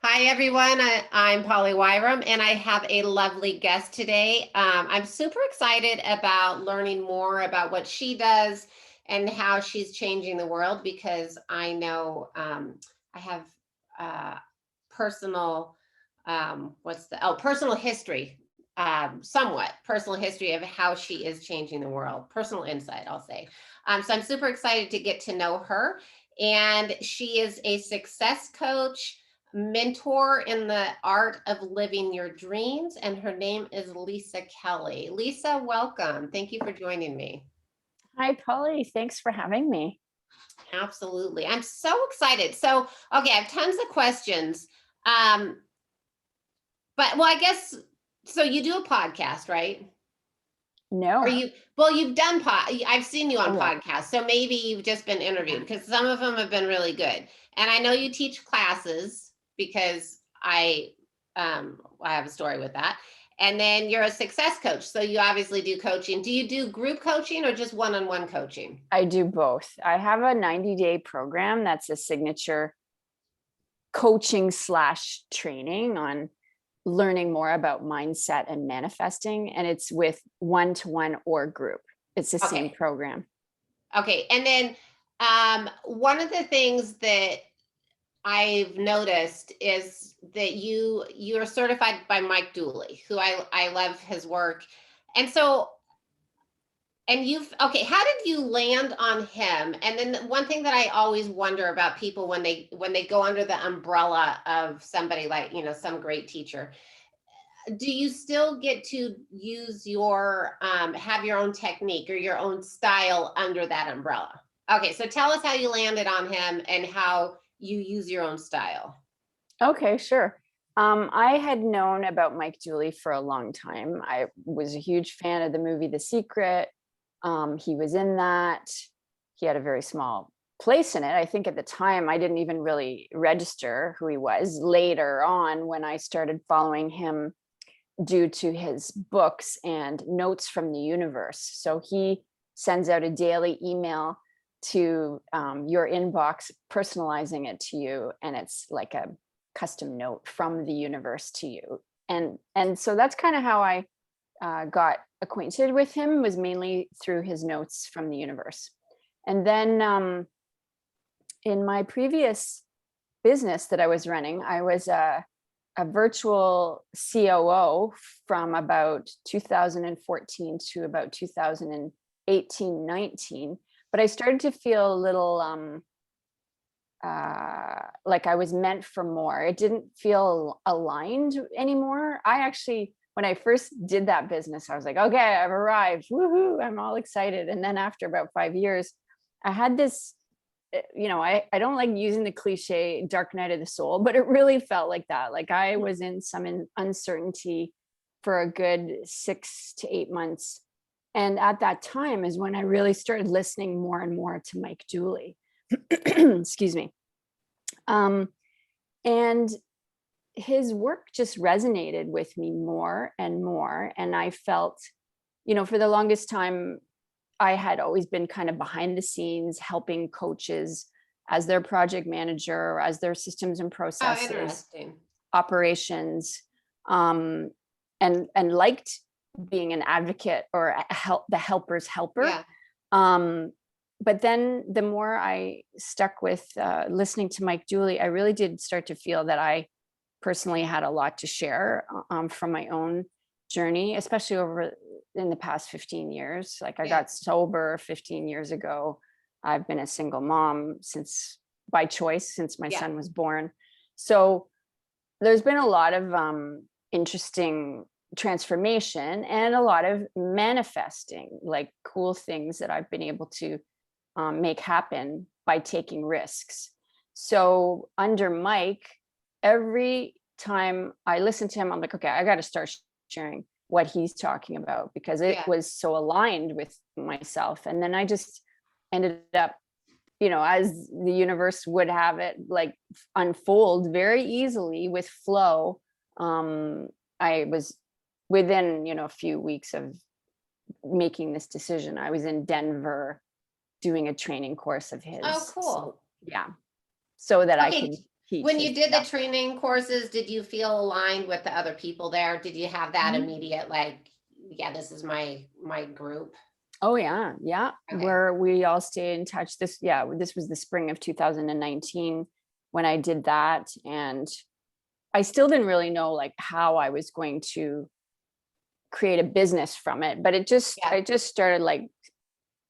Hi, everyone. I'm Polly Wirum, and I have a lovely guest today. I'm super excited about learning more about what she does and how she's changing the world because I know I have uh, personal, personal history, somewhat personal history of how she is changing the world, personal insight, I'll say. So I'm super excited to get to know her. And she is a success coach, mentor in the art of living your dreams, and her name is Lisa Kelly. Lisa, welcome. Thank you for joining me. Hi, Polly. Thanks for having me. Absolutely. I'm so excited. So, okay, I have tons of questions. Um, but well, I guess so you do a podcast, right? Or No. you've done I've seen you on Oh, yeah. podcasts, so maybe you've just been interviewed Yeah. because some of them have been really good. And I know you teach classes because I have a story with that. And then you're a success coach, so you obviously do coaching. Do you do group coaching or just one-on-one coaching? I do both. I have a 90-day program that's a signature coaching slash training on learning more about mindset and manifesting. And it's with one-to-one or group. It's the same Okay. program. Okay. And then one of the things that I've noticed is that you're certified by Mike Dooley, who I love his work. And so and you've okay, how did you land on him? And then one thing that I always wonder about people when they go under the umbrella of somebody like, some great teacher, do you still get to use your have your own technique or your own style under that umbrella? Okay, so tell us how you landed on him and how you use your own style. Okay, sure. I had known about Mike Dooley for a long time. I was a huge fan of the movie The Secret. He was in that. He had a very small place in it. I think at the time I didn't even really register who he was. Later on, when I started following him due to his books and notes from the universe. So he sends out a daily email to your inbox, personalizing it to you, and it's like a custom note from the universe to you. And so that's kind of how I got acquainted with him, was mainly through his notes from the universe. And then in my previous business that I was running, I was a virtual COO from about 2014 to about 2018, 19. But I started to feel a little like I was meant for more. It didn't feel aligned anymore. I actually, when I first did that business, I was like, okay, I've arrived. Woohoo, I'm all excited. And then after about 5 years, I had this, I don't like using the cliche dark night of the soul, but it really felt like that. Like I was in some uncertainty for a good 6 to 8 months. And at that time is when I really started listening more and more to Mike Dooley. Excuse me. Um, and his work just resonated with me more and more. And I felt, for the longest time, I had always been kind of behind the scenes helping coaches as their project manager or as their systems and Oh, processes, interesting. operations, and liked being an advocate or the helper's helper. Yeah. But then the more I stuck with listening to Mike Dooley, I really did start to feel that I personally had a lot to share from my own journey, especially over in the past 15 years. Like I Yeah. got sober 15 years ago. I've been a single mom by choice since my Yeah. son was born. So there's been a lot of interesting transformation and a lot of manifesting, like cool things that I've been able to make happen by taking risks. So under Mike, every time I listen to him, I'm like, okay, I got to start sharing what he's talking about because it Yeah. was so aligned with myself. And then I just ended up, as the universe would have it, like unfold very easily with flow. I was within, a few weeks of making this decision. I was in Denver doing a training course of Oh, his. cool. So yeah, so that I Okay. could peak. When you did Yeah. the training courses, did you feel aligned with the other people there? Did you have that Mhm. immediate, like, yeah, this is my group? Oh yeah, yeah. Okay. Where we all stay in touch. This was the spring of 2019 when I did that, and I still didn't really know like how I was going to create a business from it, but Yeah. I just started like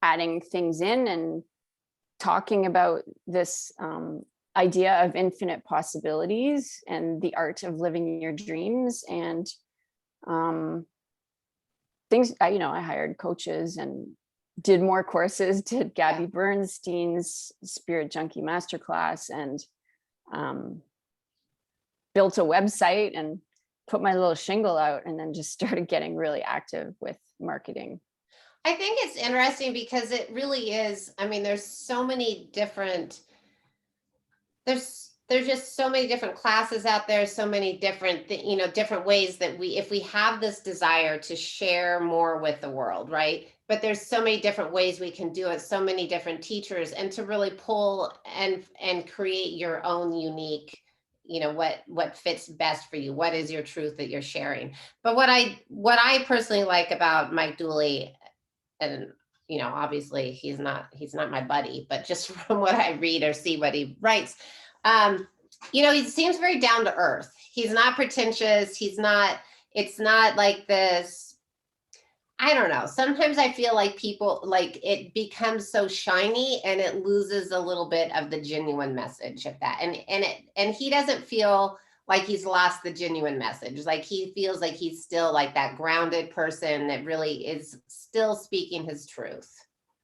adding things in and talking about this idea of infinite possibilities and the art of living your dreams, and um, things. I hired coaches and did more courses, did Yeah. Gabby Bernstein's Spirit Junkie Masterclass, and um, built a website and put my little shingle out, and then just started getting really active with marketing. I think it's interesting because it really is. I mean, there's just so many different classes out there, so many different different ways that if we have this desire to share more with the world, right? But there's so many different ways we can do it, so many different teachers, and to really pull and create your own unique, what fits best for you, what is your truth that you're sharing. But what I personally like about Mike Dooley, and obviously he's not my buddy, but just from what I read or see what he writes, um he seems very down to earth. He's not pretentious. It's not like this. I don't know, sometimes I feel like people, like, it becomes so shiny and it loses a little bit of the genuine message of that, and he doesn't feel like he's lost the genuine message. Like, he feels like he's still like that grounded person that really is still speaking his truth.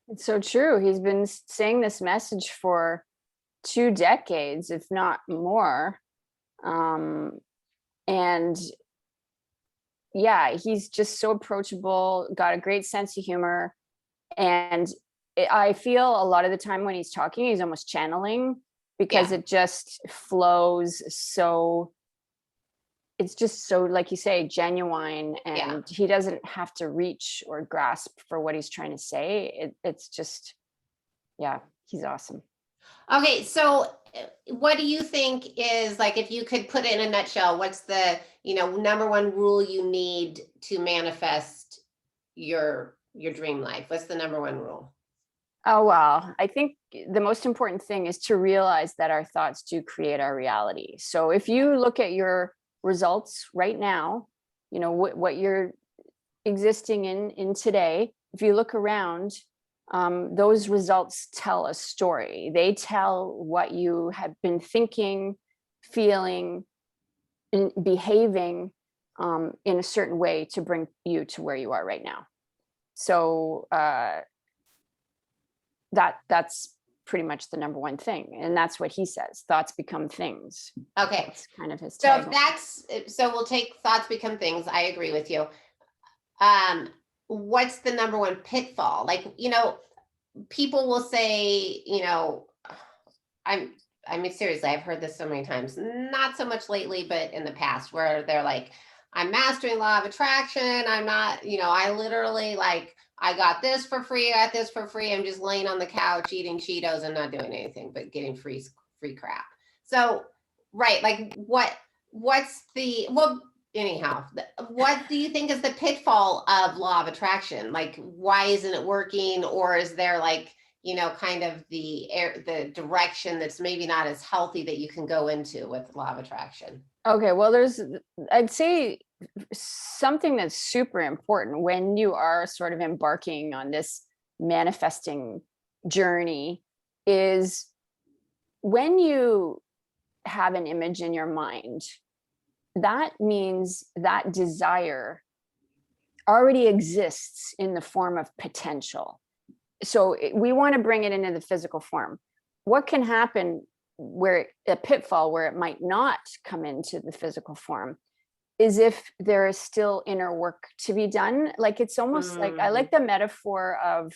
It's so true. He's been saying this message for 2 decades, if not more. Um, and yeah, he's just so approachable, got a great sense of humor. And I feel a lot of the time when he's talking, he's almost channeling, because Yeah. it just flows so, it's just so, like you say, genuine, Yeah. and he doesn't have to reach or grasp for what he's trying to say. It's just, yeah, he's awesome. Okay, so what do you think is, like, if you could put it in a nutshell, what's the, number one rule you need to manifest your dream life? What's the number one rule? Oh, well, I think the most important thing is to realize that our thoughts do create our reality. So if you look at your results right now, what you're existing in today, if you look around, those results tell a story. They tell what you have been thinking, feeling, and behaving in a certain way to bring you to where you are right now. So that's pretty much the number one thing, and that's what he says: thoughts become things. Okay, That's kind of his so if tagline. so we'll take thoughts become things. I agree with you. Um, what's the number one pitfall? Like, people will say, I'm I mean, seriously, I've heard this so many times, not so much lately, but in the past, where they're like, I'm mastering law of attraction. I'm not, I literally, like, I got this for free, I got this for free. I'm just laying on the couch eating Cheetos and not doing anything but getting free crap. So, right, like, what's the well anyhow, what do you think is the pitfall of law of attraction? Like, why isn't it working? Or is there, like, kind of the direction that's maybe not as healthy that you can go into with law of attraction? Okay, well, I'd say something that's super important when you are sort of embarking on this manifesting journey is when you have an image in your mind, that means that desire already exists in the form of potential. So we want to bring it into the physical form. What can happen, where a pitfall where it might not come into the physical form, is if there is still inner work to be done. Like, it's almost like, I Mhm. like the metaphor of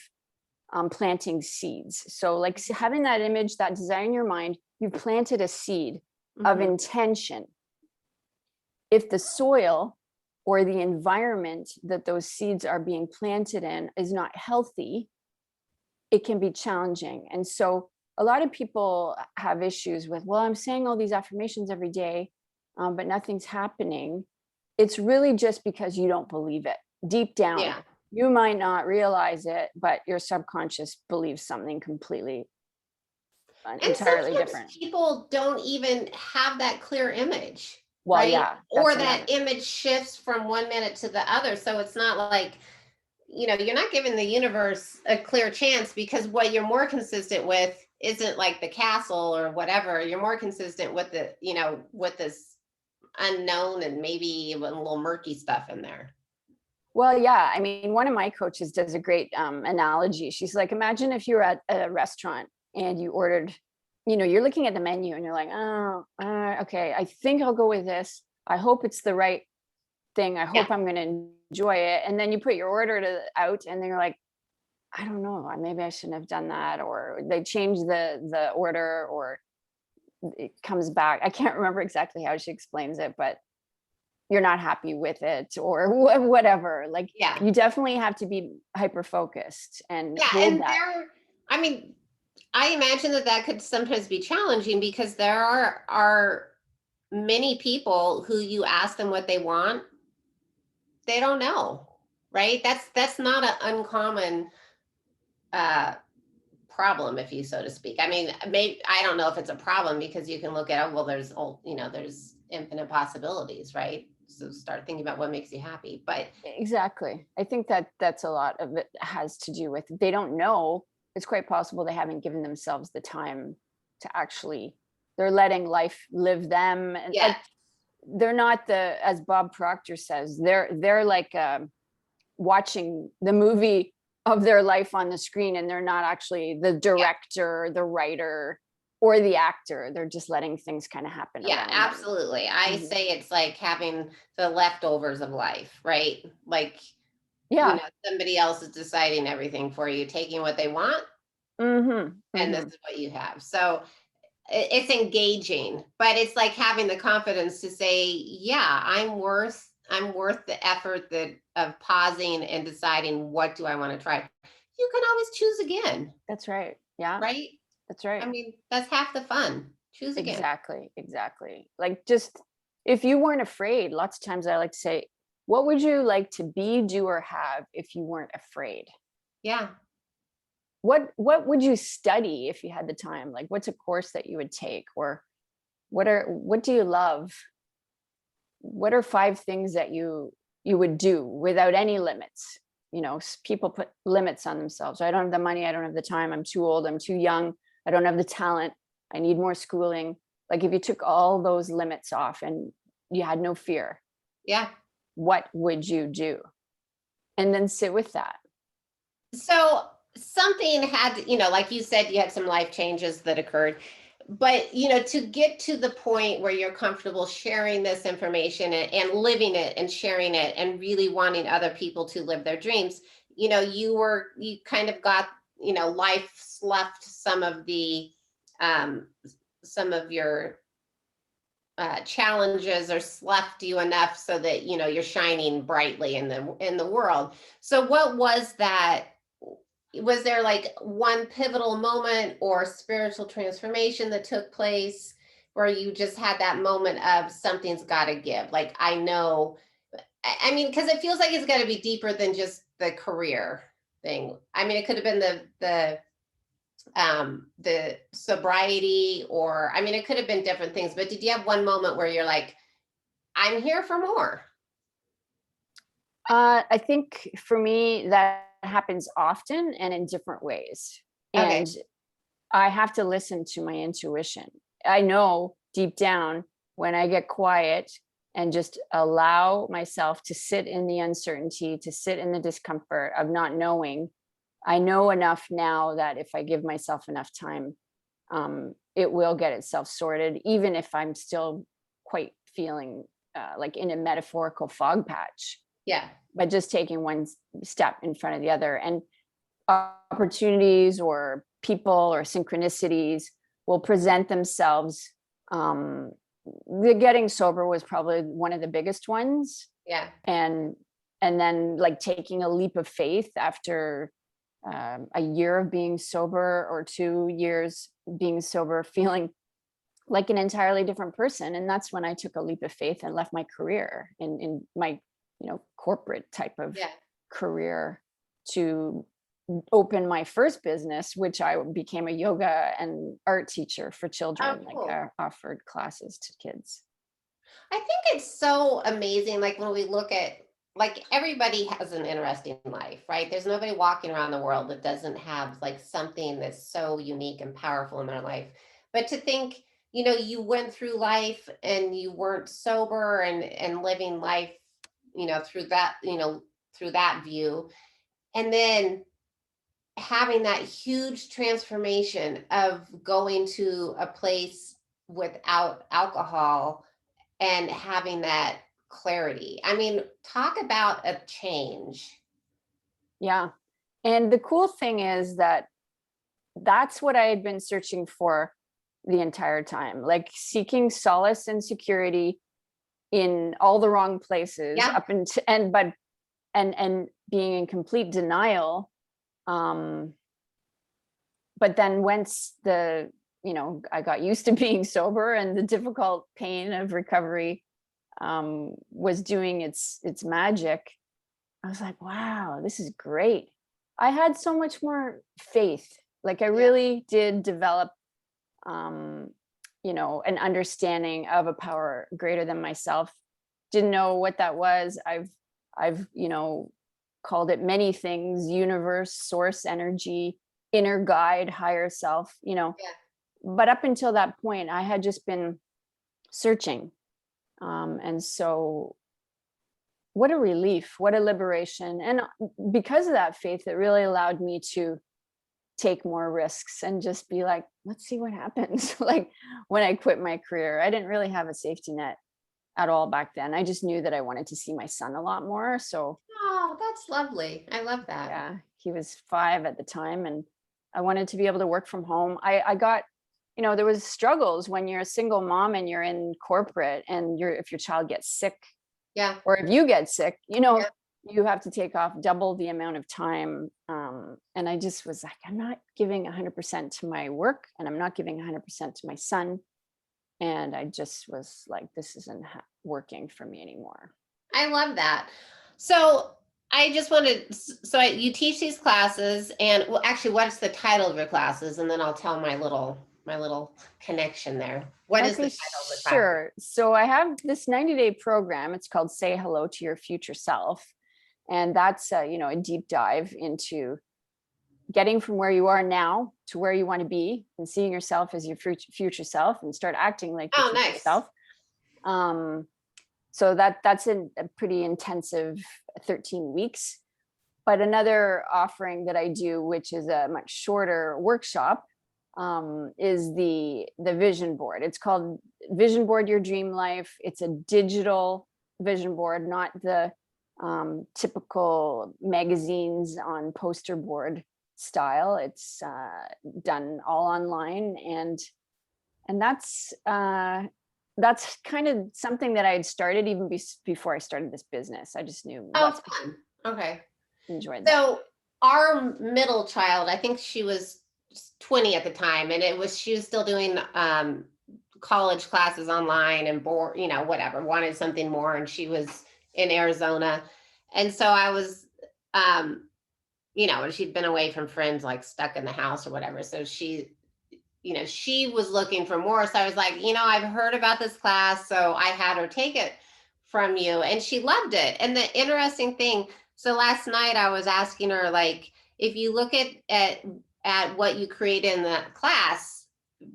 planting seeds. So like having that image, that desire in your mind, you've planted a seed of Mhm. intention. If the soil or the environment that those seeds are being planted in is not healthy, it can be challenging. And so a lot of people have issues with, well, I'm saying all these affirmations every day, but nothing's happening. It's really just because you don't believe it deep down. Yeah. You might not realize it, but your subconscious believes something completely And entirely sometimes different. people don't even have that clear image, Well, right? yeah, Or that's that another. image shifts from one minute to the other. So it's not like, you're not giving the universe a clear chance, because what you're more consistent with isn't like the castle or whatever. You're more consistent with with this unknown and maybe even a little murky stuff in there. Well, yeah. I mean, one of my coaches does a great analogy. She's like, imagine if you were at a restaurant and you ordered, you're looking at the menu and you're like, oh, okay, I think I'll go with this. I hope it's the right thing. I Yeah. hope I'm going to enjoy it. And then you put your order out and then you're like, I don't know, maybe I shouldn't have done that. Or they change the order, or it comes back. I can't remember exactly how she explains it, but you're not happy with it, or whatever. Like, Yeah. you definitely have to be hyper focused and Yeah. hold And that. I mean, I imagine that could sometimes be challenging, because there are many people who you ask them what they want, they don't know, right? That's not an uncommon uh problem, if you so to speak. I mean, maybe I don't know if it's a problem, because you can look at, oh well, there's infinite possibilities, right? So start thinking about what makes you happy. But Exactly. I think that's a lot of it has to do with, they don't know. It's quite possible they haven't given themselves the time to actually, they're letting life live them. And yeah, like, they're not as Bob Proctor says, they're like watching the movie of their life on the screen, and they're not actually the yeah, director, the writer, or the actor. They're just letting things kind of happen yeah, around them. absolutely. I Mhm. say it's like having the leftovers of life, right? Like, Yeah. somebody else is deciding everything for you, taking what they want, Hmm. and this Hmm. is what you have. So it's engaging, but it's like having the confidence to say, yeah, I'm worth the effort that of pausing and deciding, what do I want to try. You can always choose again, That's right. Yeah, right? that's I right. mean, that's half the fun. Choose again. Exactly. Exactly. Like, just, if you weren't afraid, lots of times I like to say, what would you like to be, do, or have if you weren't afraid? Yeah, What would you study if you had the time? Like, what's a course that you would take? Or what do you love? What are 5 things that you would do without any limits? People put limits on themselves. I don't have the money, I don't have the time, I'm too old, I'm too young, I don't have the talent, I need more schooling. Like, if you took all those limits off and you had no fear, yeah. what would you do? And then sit with that. So something had, like you said, you had some life changes that occurred. But, to get to the point where you're comfortable sharing this information, and living it and sharing it and really wanting other people to live their dreams, you kind of got, life left um, some of your challenges, or slept you enough so that you're shining brightly in the world. So what was that? Was there like one pivotal moment or spiritual transformation that took place, where you just had that moment of, something's got to give? Like, I know, I mean, because it feels like it's got to be deeper than just the career thing. I mean, it could have been the sobriety, or I mean, it could have been different things. But did you have one moment where you're like, I'm here for more? I think for me that happens often and in different ways. Okay. And I have to listen to my intuition. I know deep down, when I get quiet and just allow myself to sit in the uncertainty, to sit in the discomfort of not knowing, I know enough now that if I give myself enough time, it will get itself sorted, even if I'm still quite feeling like in a metaphorical fog patch, Yeah. but just taking one step in front of the other. And opportunities or people or synchronicities will present themselves. Um, the getting sober was probably one of the biggest ones. Yeah. And then, like, taking a leap of faith after a year of being sober, or 2 years being sober, feeling like an entirely different person. And that's when I took a leap of faith and left my career in my, corporate type of Yeah. career to open my first business, which I became a yoga and art teacher for Oh, children. Like cool. I offered classes to kids. I think it's so amazing. Like when we look at, like, everybody has an interesting life, right? There's nobody walking around the world that doesn't have like something that's so unique and powerful in their life. But to think, you went through life and you weren't sober and living life, through that view. And then having that huge transformation of going to a place without alcohol and having that clarity. I mean, talk about a change. Yeah. And the cool thing is that that's what I had been searching for the entire time, like seeking solace and security in all the wrong places Yeah. up into and being in complete denial. Um, but then once I got used to being sober and the difficult pain of recovery was doing its magic, I was like, wow, this is great. I had so much more faith. Like I Yeah. really did develop, um, an understanding of a power greater than myself. Didn't know what that was. I've called it many things: universe, source energy, inner guide, higher self. Yeah. But up until that point, I had just been searching, and so what a relief, what a liberation. And because of that faith, it really allowed me to take more risks and just be like, let's see what happens. Like when I quit my career, I didn't really have a safety net at all back then. I just knew that I wanted to see my son a lot more. So Oh, that's lovely. I love that. yeah, he was 5 at the time, and I wanted to be able to work from home. I got, there was struggles when you're a single mom and you're in corporate, and if your child gets sick, Yeah. or if you get sick, Yeah. you have to take off double the amount of time. And I just was like, I'm not giving 100% to my work, and I'm not giving 100% to my son. And I just was like, this isn't working for me anymore. I love that. So I just wanted, you teach these classes, and well, actually, what's the title of your classes? And then I'll tell my little connection there. What is the Okay, title of the class? sure. So I have this 90-day program. It's called Say Hello to Your Future Self. And that's a deep dive into getting from where you are now to where you want to be, and seeing yourself as your future self and start acting like your Oh, future nice. self. So that's a pretty intensive 13 weeks. But another offering that I do, which is a much shorter workshop, is the vision board. It's called Vision Board Your Dream Life. It's a digital vision board, not the typical magazines on poster board style. It's done all online, and that's kind of something that I had started even before I started this business. I just knew Oh, lots of people fun. Okay. enjoyed that. So our middle child, I think she was 20 at the time, and she was still doing college classes online and bored, whatever, wanted something more, and she was in Arizona. And so I was, and she'd been away from friends, like stuck in the house or whatever. So she was looking for more. So I was like, I've heard about this class. So I had her take it from you, and she loved it. And the interesting thing, so last night I was asking her, like, if you look at what you create in the class,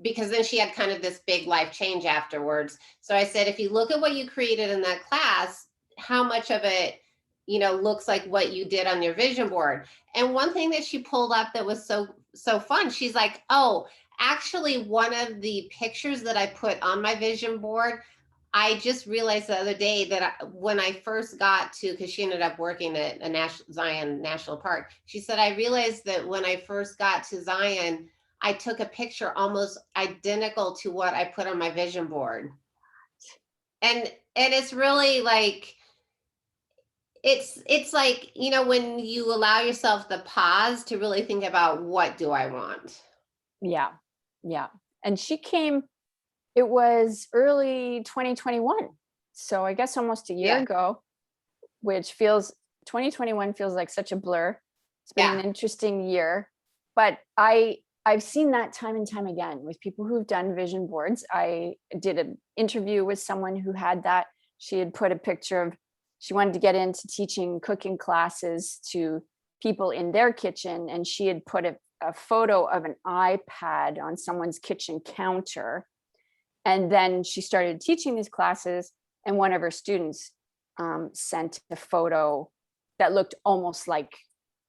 because then she had kind of this big life change afterwards. So I said, if you look at what you created in that class, how much of it, looks like what you did on your vision board. And one thing that she pulled up that was so fun, she's like, oh, actually, one of the pictures that I put on my vision board, I just realized the other day that when I first got to, because she ended up working at Zion National Park, she said, I realized that when I first got to Zion, I took a picture almost identical to what I put on my vision board. And it's really like, it's like, when you allow yourself the pause to really think about, what do I want? Yeah. Yeah. And she came, it was early 2021. So I guess almost a year Yeah. ago, which feels 2021 feels like such a blur. It's been an Yeah. interesting year, but I've seen that time and time again with people who've done vision boards. I did an interview with someone who had that. She had put a picture of, she wanted to get into teaching cooking classes to people in their kitchen, and she had put a photo of an iPad on someone's kitchen counter. And then she started teaching these classes, and one of her students sent a photo that looked almost like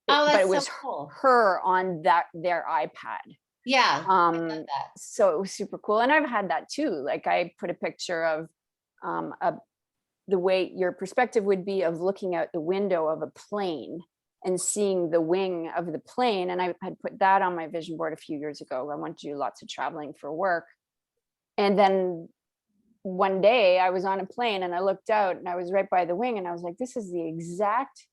it, Oh, but it that's so was cool. her on their iPad. Yeah. I love Um, that. so it was super cool. And I've had that too. Like I put a picture of a, the way your perspective would be of looking out the window of a plane and seeing the wing of the plane. And I had put that on my vision board a few years ago. I wanted to do lots of traveling for work. And then one day I was on a plane and I looked out and I was right by the wing and I was like, this is the exact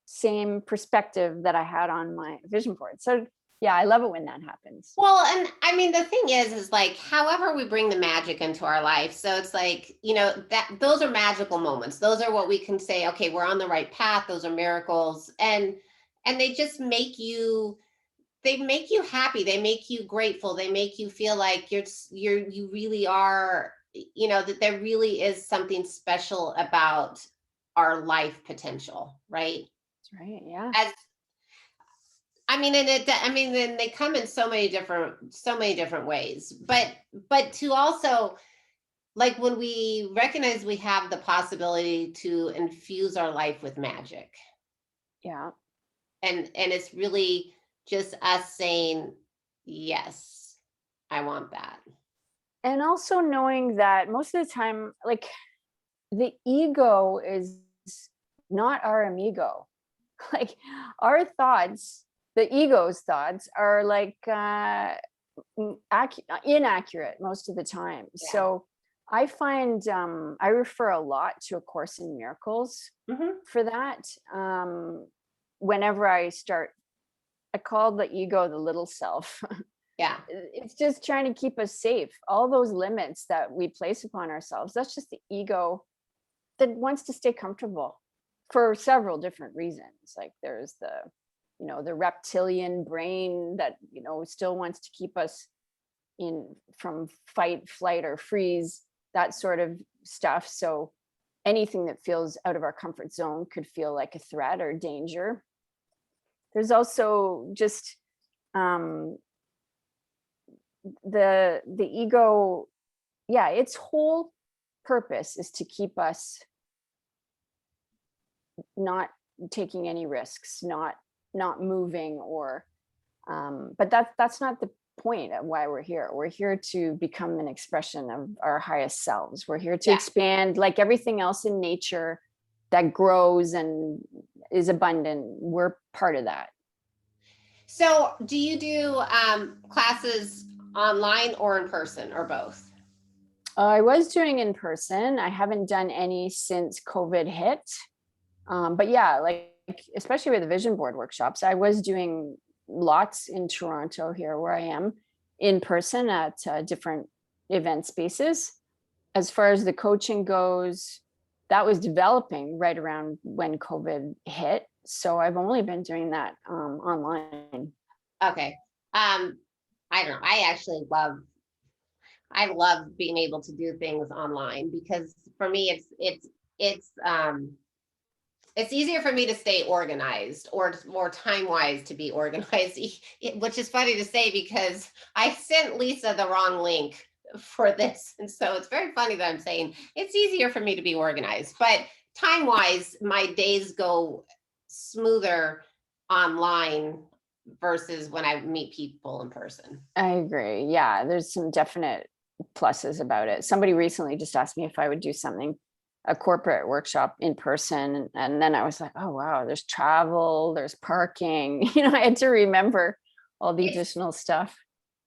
same perspective that I had on my vision board. So yeah, I love it when that happens. Well, and I mean, the thing is like, however we bring the magic into our life. So it's like, that those are magical moments. Those are what we can say, okay, we're on the right path. Those are miracles. And they just they make you happy. They make you grateful. They make you feel like you really are, that there really is something special about our life potential, right? That's right. Yeah. As I mean, then they come in so many different ways. But to also, like, when we recognize we have the possibility to infuse our life with magic, Yeah. and it's really just us saying, yes, I want that. And also knowing that most of the time, like the ego is not our amigo. Like our thoughts, the ego's thoughts are like inaccurate most of the time. Yeah. So I find I refer a lot to A Course in Miracles Hmm. for that. Whenever I start, I call the ego the little self. Yeah. It's just trying to keep us safe. All those limits that we place upon ourselves, that's just the ego that wants to stay comfortable for several different reasons. Like there's the reptilian brain that still wants to keep us in from fight, flight, or freeze, that sort of stuff. So anything that feels out of our comfort zone could feel like a threat or danger. There's also just um the ego, yeah, its whole purpose is to keep us not taking any risks, not moving, or but that's not the point of why we're here. We're here to become an expression of our highest selves. We're here to Yeah. expand, like everything else in nature that grows and is abundant. We're part of that. So do you do classes online or in person or both? I was doing in person. I haven't done any since COVID hit. But yeah, like especially with the vision board workshops, I was doing lots in Toronto here where I am in person at different event spaces. As far as the coaching goes, that was developing right around when COVID hit. So I've only been doing that online. Okay. I don't know. I love being able to do things online, because for me it's easier for me to stay organized, or more time wise to be organized, which is funny to say because I sent Lisa the wrong link for this. And so it's very funny that I'm saying it's easier for me to be organized, but time wise, my days go smoother online versus when I meet people in person. I agree. Yeah, there's some definite pluses about it. Somebody recently just asked me if I would do something, a corporate workshop in person. And then I was like, oh, wow, there's travel, there's parking. I had to remember all the It's additional stuff.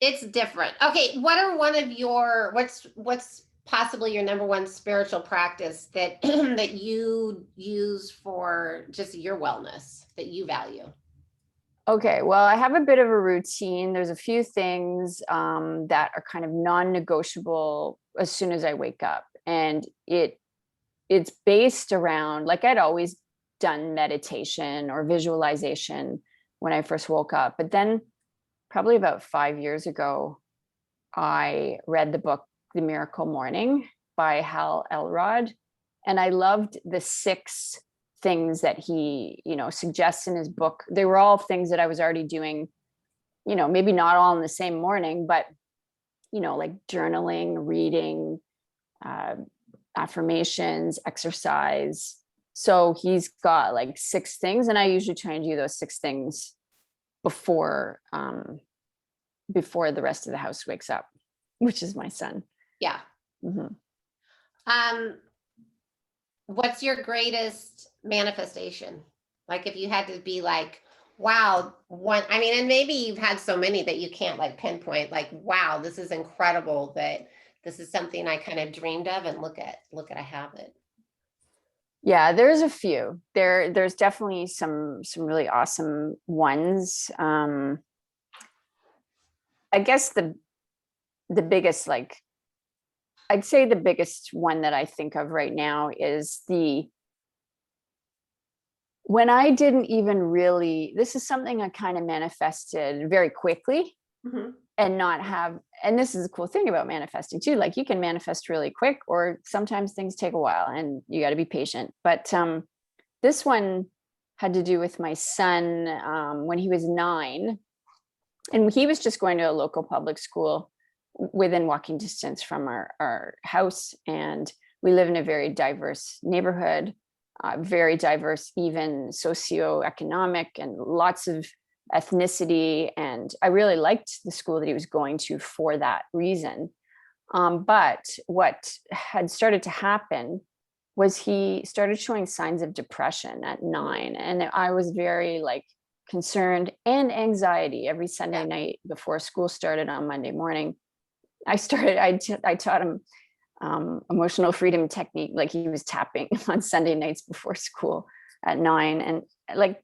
it's different. Okay, what are one of your what's possibly your number one spiritual practice that that you use for just your wellness that you value? Okay, well, I have a bit of a routine. There's a few things that are kind of non-negotiable as soon as I wake up. And it's based around, like, I'd always done meditation or visualization when I first woke up. But then probably about 5 years ago, I read the book The Miracle Morning by Hal Elrod. And I loved the 6 things that he, suggests in his book. They were all things that I was already doing, maybe not all in the same morning, but, like journaling, reading, uh, affirmations, exercise. So he's got like 6 things, and I usually try and do those 6 things before before the rest of the house wakes up, which is my son. Yeah. Mhm. Um, what's your greatest manifestation? Like if you had to be like, wow, one, I mean, and maybe you've had so many that you can't like pinpoint, like, wow, this is incredible that this is something I kind of dreamed of, and look at, I have it. Yeah, there's a few. There's definitely some really awesome ones. I guess the biggest, like, I'd say the biggest one that I think of right now is when I didn't even really, this is something I kind of manifested very quickly Mhm. and not have, and this is a cool thing about manifesting too. Like, you can manifest really quick, or sometimes things take a while and you got to be patient. But this one had to do with my son when he was 9. And he was just going to a local public school within walking distance from our house. And we live in a very diverse neighborhood, very diverse, even socioeconomic, and lots of ethnicity. And I really liked the school that he was going to for that reason. But what had started to happen was he started showing signs of depression at 9. And I was very like concerned, and anxiety every Sunday night before school started on Monday morning. I taught him emotional freedom technique. Like, he was tapping on Sunday nights before school at 9. And like,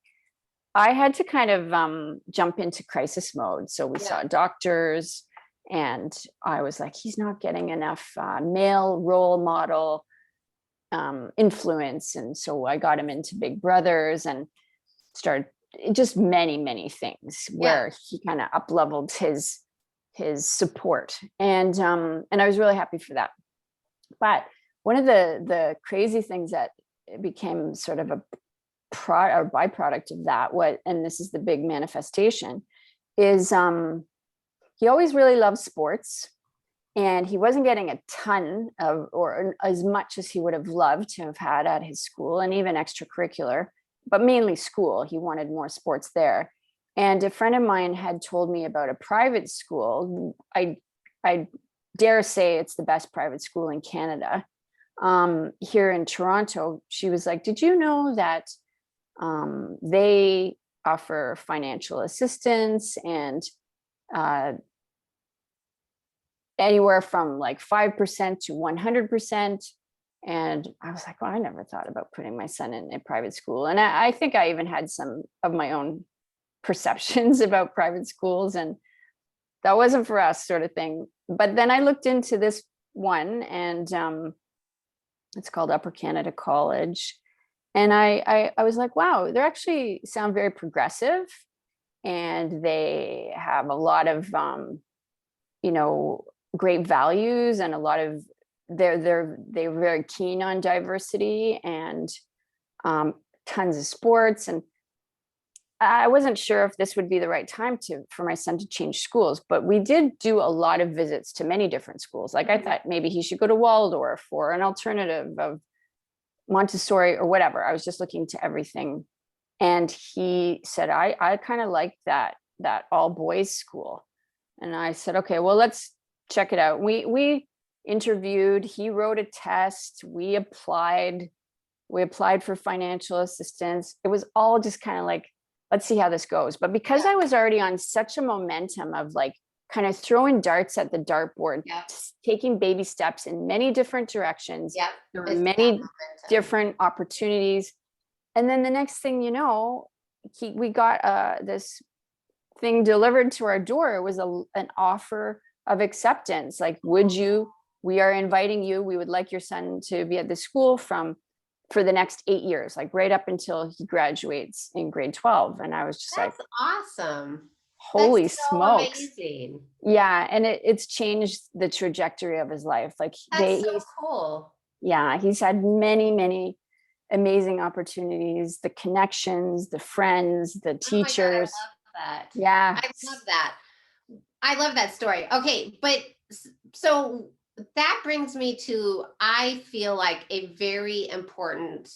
I had to kind of jump into crisis mode. So we saw doctors, and I was like, he's not getting enough male role model influence. And so I got him into Big Brothers and started just many things where he kind of up leveled his support. And I was really happy for that. But one of the crazy things that became sort of a byproduct of that, and this is the big manifestation, is he always really loved sports, and he wasn't getting a ton of, or as much as he would have loved to have had at his school, and even extracurricular, but mainly school. He wanted more sports there. And a friend of mine had told me about a private school. I dare say it's the best private school in Canada. Here in Toronto, she was like, did you know that they offer financial assistance, and anywhere from like 5% to 100%. And I was like, well, I never thought about putting my son in a private school. And I think I even had some of my own perceptions about private schools, and that wasn't for us, sort of thing. But then I looked into this one, and it's called Upper Canada College. And I was like, wow, they actually sound very progressive, and they have a lot of great values, and a lot of they're very keen on diversity, and tons of sports. And I wasn't sure if this would be the right time for my son to change schools, but we did do a lot of visits to many different schools. Like, I thought maybe he should go to Waldorf or an alternative of Montessori or whatever. I was just looking to everything. And he said, I kind of like that all boys school. And I said, okay, well, let's check it out. We interviewed, he wrote a test, we applied for financial assistance. It was all just kind of like, let's see how this goes. But because I was already on such a momentum of like kind of throwing darts at the dartboard, taking baby steps in many different directions, there were many different opportunities. And then the next thing you know, we got this thing delivered to our door. It was an offer of acceptance. Like, would you, we are inviting you, we would like your son to be at the school for the next 8 years, like right up until he graduates in grade 12. And I was just like, That's awesome. That's holy so smokes. amazing. Yeah. And it's changed the trajectory of his life. Like That's so cool. yeah, he's had many, many amazing opportunities, the connections, the friends, the Oh my God, I teachers. love that. Yeah. I love that. I love that story. Okay, but so that brings me to, I feel like, a very important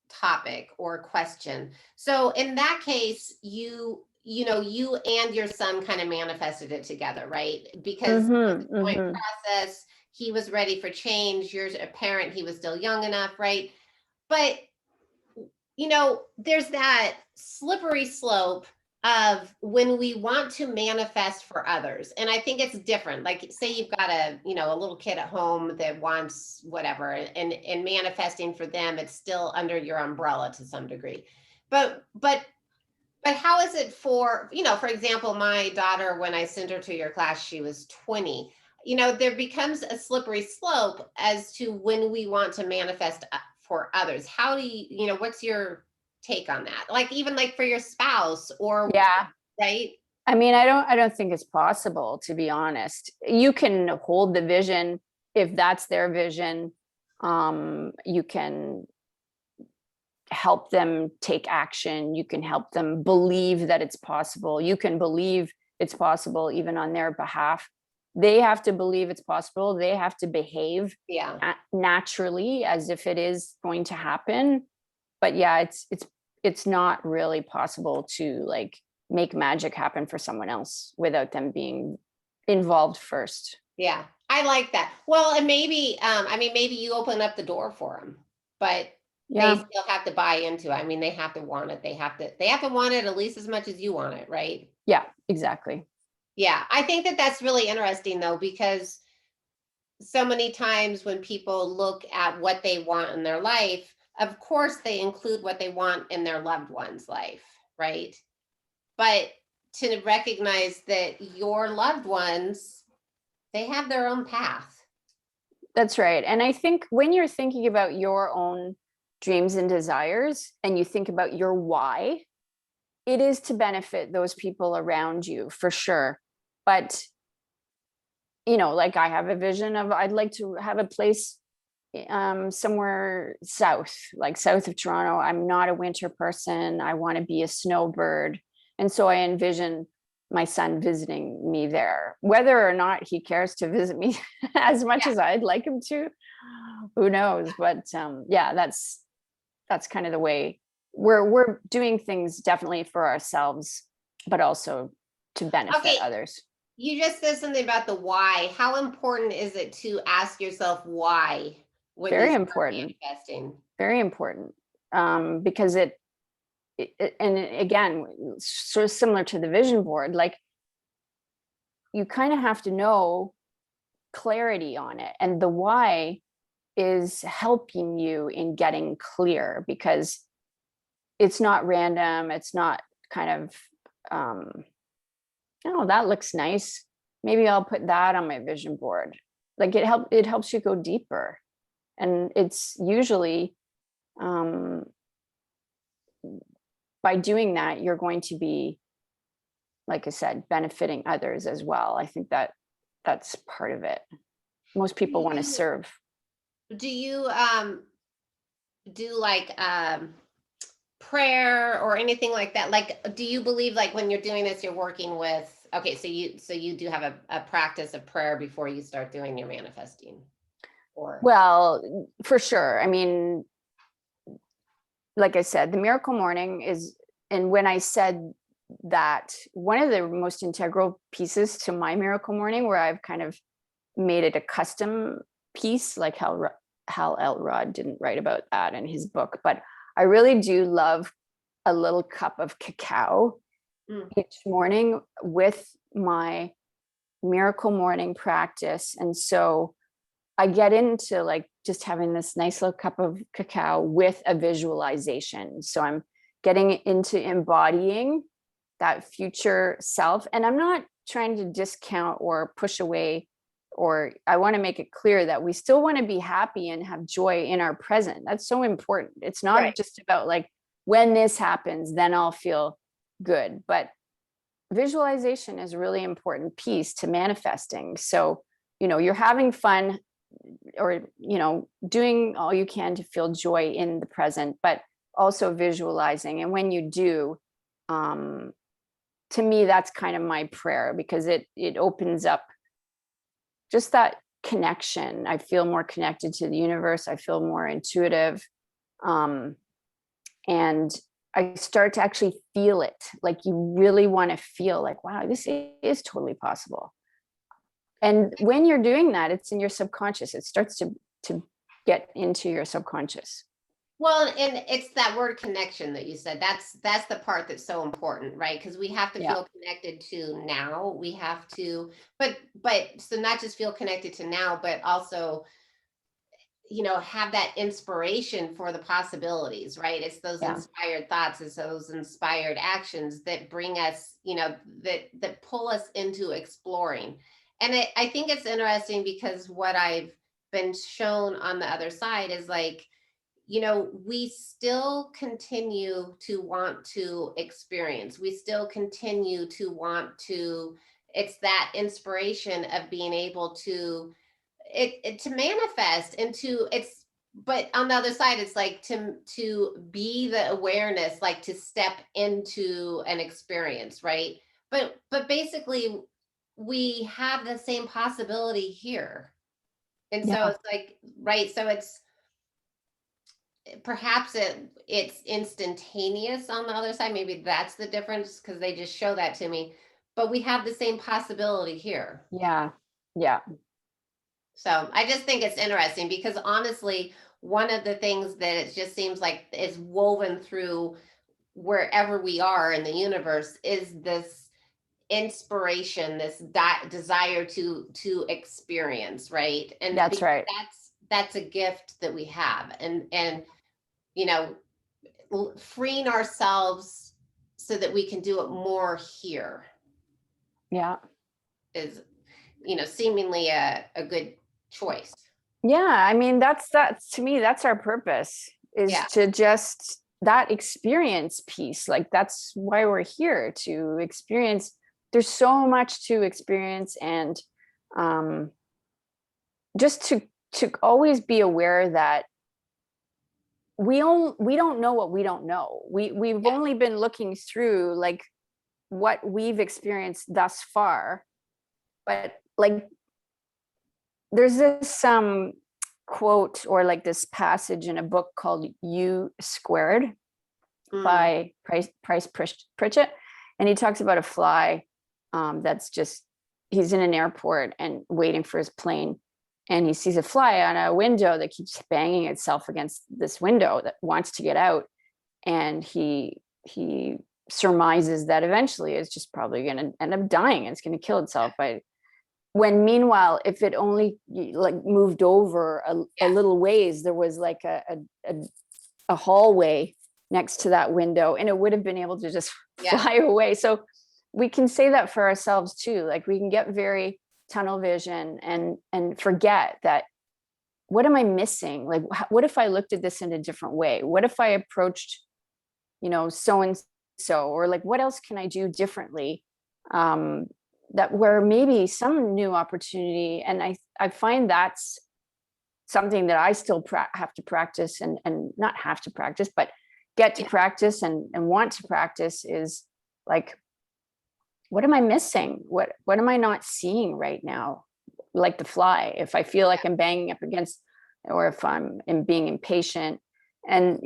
topic or question. So in that case, you and your son kind of manifested it together, right? Because it was Mm-hmm, a joint mm-hmm. process. He was ready for change. You're a parent. He was still young enough, right? But there's that slippery slope of when we want to manifest for others. And I think it's different. Like, say you've got a little kid at home that wants whatever, and manifesting for them, it's still under your umbrella to some degree. But how is it for example, my daughter, when I sent her to your class, she was 20. There becomes a slippery slope as to when we want to manifest for others. How do what's your take on that? Like, even like for your spouse or, Yeah. right? I mean, I don't think it's possible, to be honest. You can hold the vision if that's their vision. You can help them take action. You can help them believe that it's possible. You can believe it's possible even on their behalf. They have to believe it's possible. They have to behave Yeah. naturally as if it is going to happen. But yeah, it's not really possible to like make magic happen for someone else without them being involved first. Yeah. I like that. Well, and maybe, maybe you open up the door for them, but they Yeah. still have to buy into it. I mean, they have to want it. They have to want it at least as much as you want it, right? Yeah, exactly. Yeah. I think that that's really interesting though, because so many times when people look at what they want in their life, of course they include what they want in their loved one's life, right? But to recognize that your loved ones, they have their own path. That's right. And I think when you're thinking about your own dreams and desires and you think about your why, it is to benefit those people around you for sure. But, like I have a vision of I'd like to have a place somewhere south, like south of Toronto. I'm not a winter person. I want to be a snowbird. And so I envision my son visiting me there. Whether or not he cares to visit me as much Yeah. as I'd like him to, who knows? But yeah, that's kind of the way we're doing things, definitely for ourselves, but also to benefit Okay, others. you just said something about the why. How important is it to ask yourself why when you Very start important. manifesting? Very important. Because and again, sort of similar to the vision board, like you kind of have to know clarity on it, and the why is helping you in getting clear, because it's not random. It's not kind of oh, that looks nice, maybe I'll put that on my vision board. Like it helps you go deeper, and it's usually um by doing that, you're going to be, like I said, benefiting others as well. I think that's part of it. Most Do people want to you serve. do you do like prayer or anything like that? Like, do you believe, like, when you're doing this, you're working with, okay, so you do have a practice of prayer before you start doing your manifesting? Or Well, for sure. I mean, like I said, the miracle morning is, and when I said that, one of the most integral pieces to my miracle morning, where I've kind of made it a custom piece, like Hal Elrod didn't write about that in his book, but I really do love a little cup of cacao each morning with my miracle morning practice. And so I get into like just having this nice little cup of cacao with a visualization. So I'm getting into embodying that future self. And I'm not trying to discount or push away, or I want to make it clear that we still want to be happy and have joy in our present. That's so important. It's Right. not just about like, when this happens, then I'll feel good. But visualization is a really important piece to manifesting. So, you're having fun, or, doing all you can to feel joy in the present, but also visualizing. And when you do, to me, that's kind of my prayer, because it opens up just that connection. I feel more connected to the universe. I feel more intuitive. And I start to actually feel it. Like, you really want to feel like, wow, this is totally possible. And when you're doing that, it's in your subconscious. It starts to get into your subconscious. Well, and it's that word connection that you said. That's the part that's so important, right? Because we have to Yeah. feel connected to now. We have to, but so not just feel connected to now, but also, have that inspiration for the possibilities, right? It's those Yeah. inspired thoughts, it's those inspired actions that bring us, that pull us into exploring. And I think it's interesting because what I've been shown on the other side is like, we still continue to want to experience. We still continue to want to, it's that inspiration of being able to it to manifest into it's but on the other side it's like to be the awareness, like to step into an experience, right? But basically we have the same possibility here. And so Yeah. it's like, right, so it's perhaps it's instantaneous on the other side. Maybe that's the difference because they just show that to me. But we have the same possibility here. Yeah. Yeah. So I just think it's interesting because honestly, one of the things that it just seems like is woven through wherever we are in the universe is this inspiration, this desire to experience, right? And That's because right. that's a gift that we have, and you know, freeing ourselves so that we can do it more here Yeah. is, seemingly a good choice. Yeah. I mean, that's to me, that's our purpose, is Yeah. to just that experience piece. Like, that's why we're here, to experience. There's so much to experience. And um, just to always be aware that we don't know what we don't know. We've Yeah. only been looking through like what we've experienced thus far. But like, there's this quote, or like this passage in a book called U Squared Mm. by Price Pritchett, and he talks about a fly that's just, he's in an airport and waiting for his plane, and he sees a fly on a window that keeps banging itself against this window that wants to get out, and he surmises that eventually it's just probably going to end up dying, and it's going to kill itself by, when meanwhile, if it only like moved over a Yeah. little ways, there was like a hallway next to that window, and it would have been able to just Yeah. fly away. So we can say that for ourselves too. Like, we can get very tunnel vision and forget that, what am I missing? Like, what if I looked at this in a different way? What if I approached, so and so, or like, what else can I do differently? That where maybe some new opportunity. And I find that's something that I still have to practice, and not have to practice, but get to Yeah. practice and want to practice, is like, what am I missing? What am I not seeing right now? Like the fly, if I feel like I'm banging up against, or if I'm being impatient, and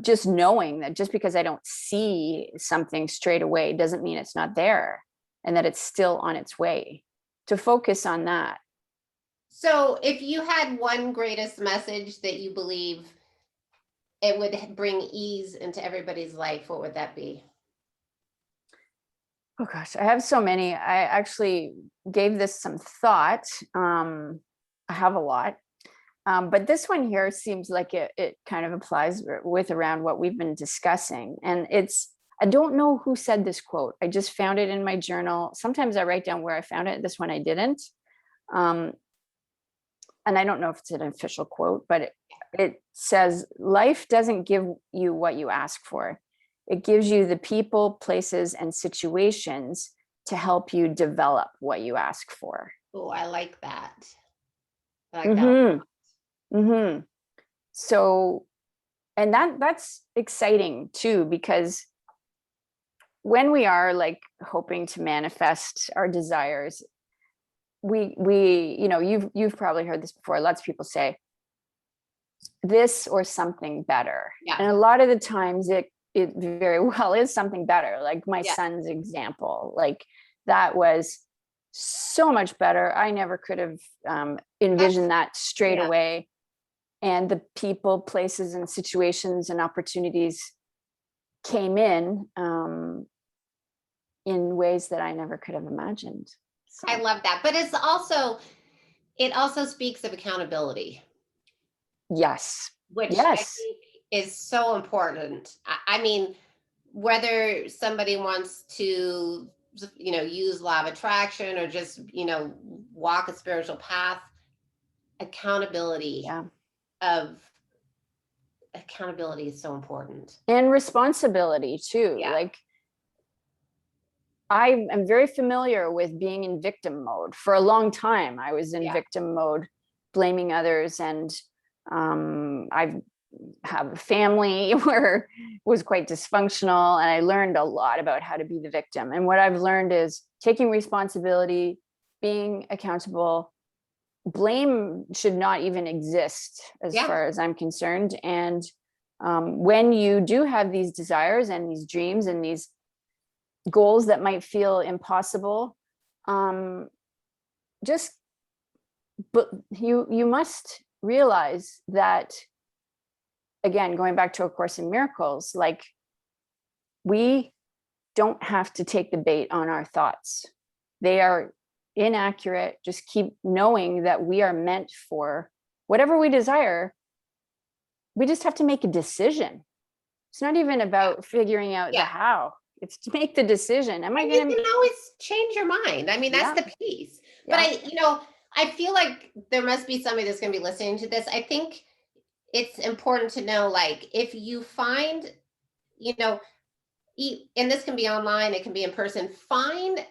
just knowing that just because I don't see something straight away doesn't mean it's not there, and that it's still on its way. To focus on that. So if you had one greatest message that you believe it would bring ease into everybody's life, what would that be? Oh gosh, I have so many. I actually gave this some thought. I have a lot. But this one here seems like it kind of applies with around what we've been discussing. And it's, I don't know who said this quote. I just found it in my journal. Sometimes I write down where I found it. This one I didn't. And I don't know if it's an official quote, but it says, life doesn't give you what you ask for. It gives you the people, places, and situations to help you develop what you ask for. Oh, I like that. I like that. Mm-hmm. Mm-hmm. So, and that's exciting too, because when we are like hoping to manifest our desires, we you know, you've probably heard this before. Lots of people say this or something better. Yeah. And a lot of the times it very well is something better. Like my Yeah. son's example, like that was so much better. I never could have envisioned that straight Yeah. away. And the people, places, and situations and opportunities came in ways that I never could have imagined. So. I love that. But it also speaks of accountability. Yes. Which I Yes. think is so important. I mean, whether somebody wants to, use law of attraction or just, walk a spiritual path, accountability Yeah. of accountability is so important. And responsibility too. Yeah. Like I am very familiar with being in victim mode. For a long time, I was in victim mode, blaming others. And I have a family where it was quite dysfunctional. And I learned a lot about how to be the victim. And what I've learned is taking responsibility, being accountable. Blame should not even exist as far as I'm concerned. And when you do have these desires and these dreams and these goals that might feel impossible, just but you must realize that, again, going back to A Course in Miracles, like we don't have to take the bait on our thoughts. They are inaccurate. Just keep knowing that we are meant for whatever we desire. We just have to make a decision. It's not even about figuring out the how. It's to make the decision. Am I going to? You can always change your mind. I mean, that's the piece. But I feel like there must be somebody that's going to be listening to this. I think it's important to know, like, if you find, and this can be online, it can be in person, find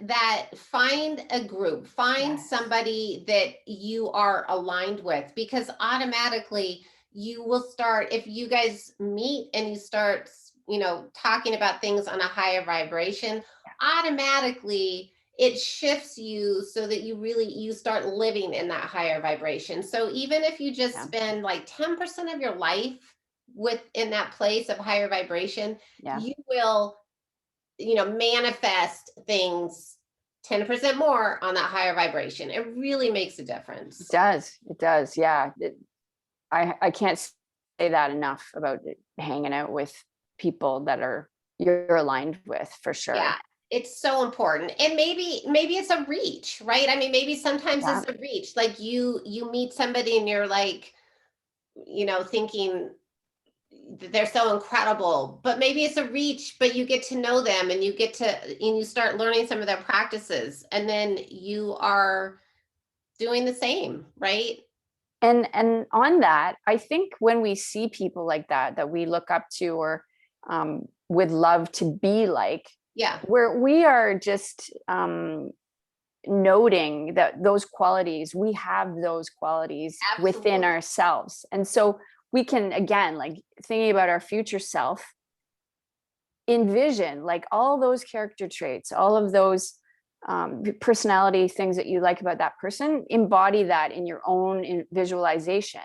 a group, find somebody that you are aligned with, because automatically you will start, if you guys meet and you start, talking about things on a higher vibration, automatically it shifts you so that you start living in that higher vibration. So even if you just spend like 10% of your life within that place of higher vibration, you will, manifest things 10% more on that higher vibration. It really makes a difference. It does. Yeah. I can't say that enough about hanging out with people that you're aligned with, for sure. Yeah, it's so important. And maybe it's a reach, right? I mean, maybe sometimes it's a reach. Like you meet somebody and you're like, thinking they're so incredible, but maybe it's a reach, but you get to know them and you start learning some of their practices, and then you are doing the same, right? And on that, I think when we see people like that we look up to, or would love to be like, where we are just noting that those qualities, we have those qualities within ourselves. And so we can, again, like thinking about our future self, envision like all those character traits, all of those personality things that you like about that person, embody that in your own visualization,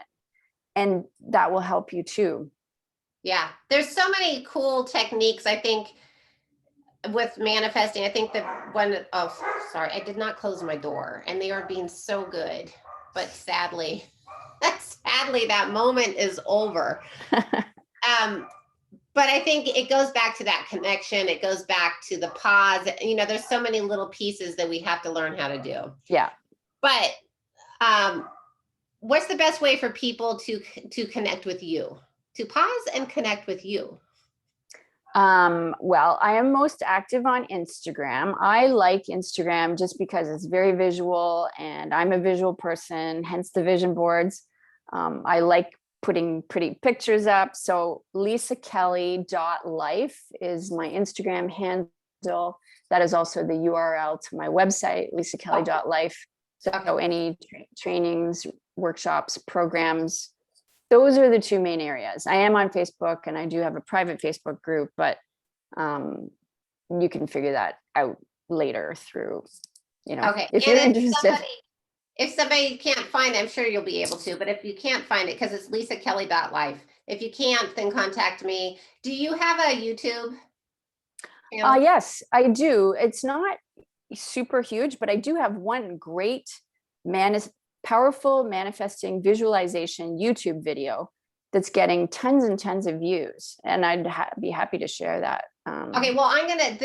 and that will help you too. Yeah, there's so many cool techniques, I think, with manifesting. I think that sorry, I did not close my door, and they are being so good, but sadly that moment is over. But I think it goes back to that connection. It goes back to the pause. There's so many little pieces that we have to learn how to do. Yeah. But what's the best way for people to connect with you? To pause and connect with you? Well, I am most active on Instagram. I like Instagram just because it's very visual and I'm a visual person, hence the vision boards. I like putting pretty pictures up. So lisakelly.life is my Instagram handle. That is also the URL to my website, lisakelly.life. So any trainings, workshops, programs, those are the two main areas. I am on Facebook and I do have a private Facebook group, but you can figure that out later through, Okay. if you're And interested. if somebody can't find it, I'm sure you'll be able to, but if you can't find it, because it's lisakelly.life. If you can't, then contact me. Do you have a YouTube channel? Yes, I do. It's not super huge, but I do have one great powerful manifesting visualization YouTube video that's getting tons and tons of views, and I'd be happy to share that. Okay, well, I'm gonna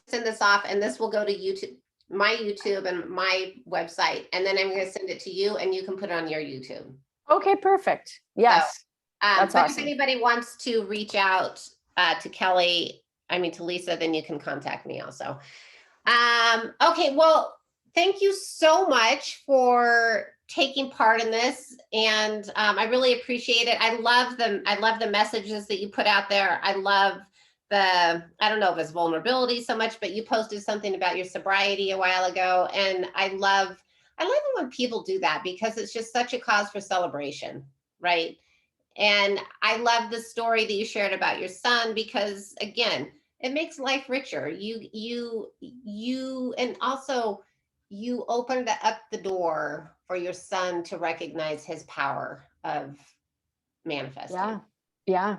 send this off, and this will go to YouTube, my YouTube and my website, and then I'm gonna send it to you, and you can put it on your YouTube. Okay, perfect. So, Yes, that's but if awesome. anybody wants to reach out to Kelly, I mean to Lisa, then you can contact me also. Okay, well, thank you so much for taking part in this, and I really appreciate it. I love the messages that you put out there. I love I don't know if it's vulnerability so much, but you posted something about your sobriety a while ago, and I love it when people do that because it's just such a cause for celebration, right? And I love the story that you shared about your son because again, it makes life richer. And also you opened up the door for your son to recognize his power of Yeah, manifesting. yeah.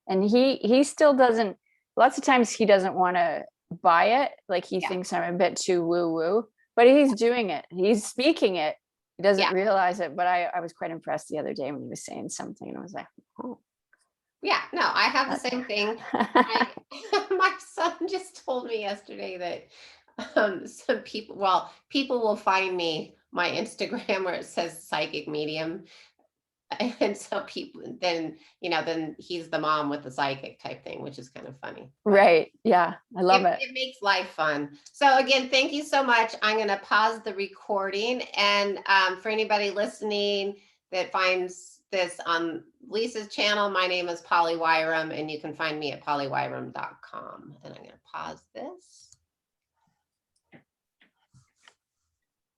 And he still doesn't. Lots of times he doesn't want to buy it. Like he Yeah. thinks I'm a bit too woo woo, but he's doing it. He's speaking it. He doesn't Yeah. realize it. But I was quite impressed the other day when he was saying something, and I was like, oh. Yeah. No, I have the That. same thing. I my son just told me yesterday that some people, well, people will find me my Instagram where it says psychic medium. And so people then he's the mom with the psychic type thing, which is kind of funny, but Right. Yeah, I love it. it makes life fun. So again, thank you so much. I'm going to pause the recording, and for anybody listening that finds this on Lisa's channel, my name is Polly Wirum, and you can find me at pollywirum.com. And I'm going to pause this.